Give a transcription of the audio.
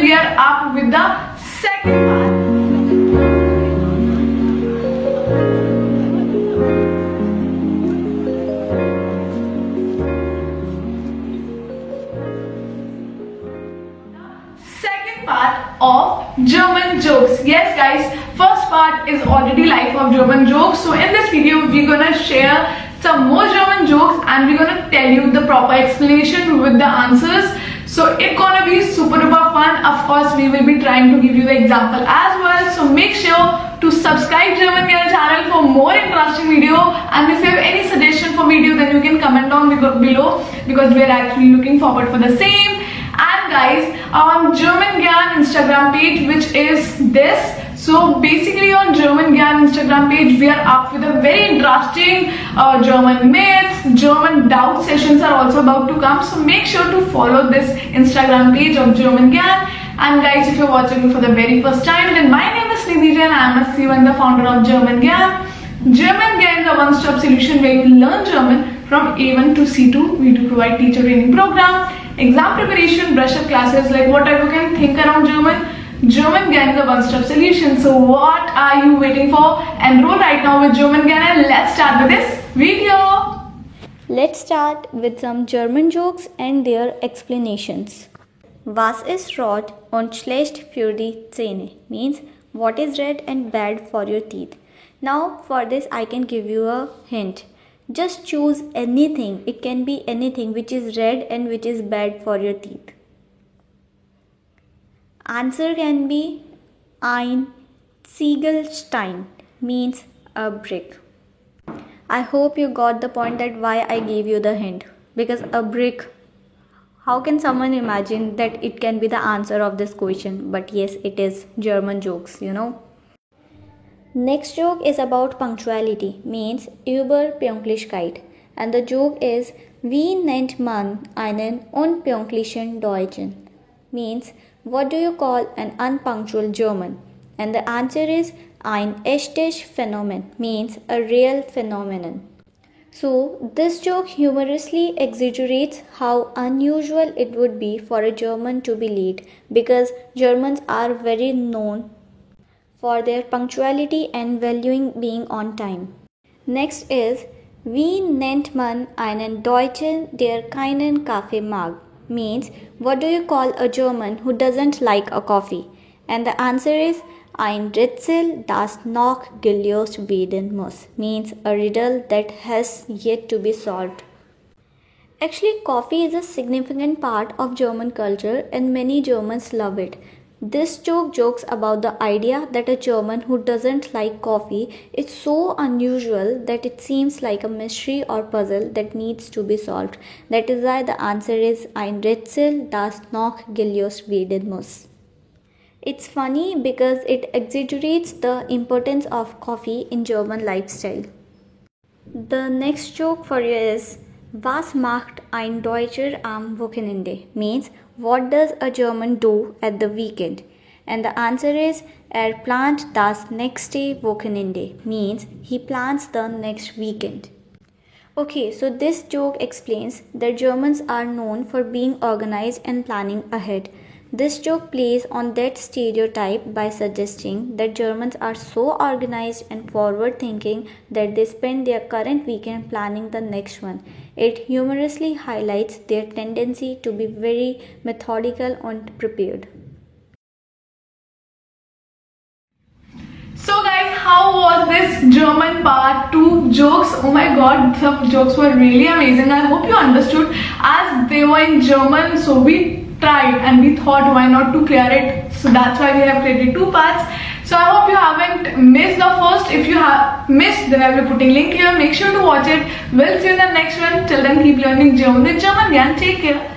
we are up with the second part. Part of German jokes. Yes guys, first part is already life of German jokes. So in this video we're gonna share some more German jokes and we're gonna tell you the proper explanation with the answers. So it's gonna be super duper fun. Of course we will be trying to give you the example as well. So make sure to subscribe German Gyan channel for more interesting video, and if you have any suggestion for video then you can comment down below because we are actually looking forward for the same. And guys, on German Gyan Instagram page, which is this, so basically on German Gyan Instagram page we are up with a very interesting German myths, German doubt sessions are also about to come, so make sure to follow this Instagram page of German Gyan. And guys, if you're watching me for the very first time, then my name is Nidhi Jain, I am a CEO and the founder of German Gyan. German Gyan is a one-stop solution where you learn German from A1 to C2. We do provide teacher training program, exam preparation, brush up classes, like whatever you can think around German. German Gyan is a one-stop solution. So what are you waiting for? Enroll right now with German Gyan and let's start with this video. Let's start with some German jokes and their explanations. Was ist rot und schlecht für die Zähne? Means what is red and bad for your teeth. Now for this I can give you a hint. Just choose anything. It can be anything which is red and which is bad for your teeth. Answer can be ein Ziegelstein, means a brick. I hope you got the point that why I gave you the hint. Because a brick, how can someone imagine that it can be the answer of this question? But yes, it is German jokes, you know. Next joke is about punctuality, means Überpünktlichkeit, and the joke is wie nennt man einen unpünktlichen Deutschen, means what do you call an unpunctual German, and the answer is ein echtes Phänomen, means a real phenomenon. So this joke humorously exaggerates how unusual it would be for a German to be late, because Germans are very known for their punctuality and valuing being on time. Next is wie nennt man einen Deutschen, der keinen Kaffee mag, means what do you call a German who doesn't like a coffee, and the answer is ein Rätsel, das noch gelöst werden muss, means a riddle that has yet to be solved. Actually, coffee is a significant part of German culture and many Germans love it. This joke jokes about the idea that a German who doesn't like coffee is so unusual that it seems like a mystery or puzzle that needs to be solved. That is why the answer is ein Rätsel, das noch gelöst werden muss. It's funny because it exaggerates the importance of coffee in German lifestyle. The next joke for you is was macht ein Deutscher am Wochenende, means what does a German do at the weekend, and the answer is plant das nächste Wochenende, means he plans the next weekend. Okay, so this joke explains that Germans are known for being organized and planning ahead. This joke plays on that stereotype by suggesting that Germans are so organized and forward-thinking that they spend their current weekend planning the next one. It humorously highlights their tendency to be very methodical and prepared. So guys, how was this German part 2 jokes? Oh my god, some jokes were really amazing. I hope you understood as they were in German, so we tried and we thought why not to clear it, so that's why we have created 2 parts. So I hope you haven't missed the first. If you have missed, then I will be putting link here. Make sure to watch it. We'll see you in the next one. Till then, keep learning German with German Gyan. Take care.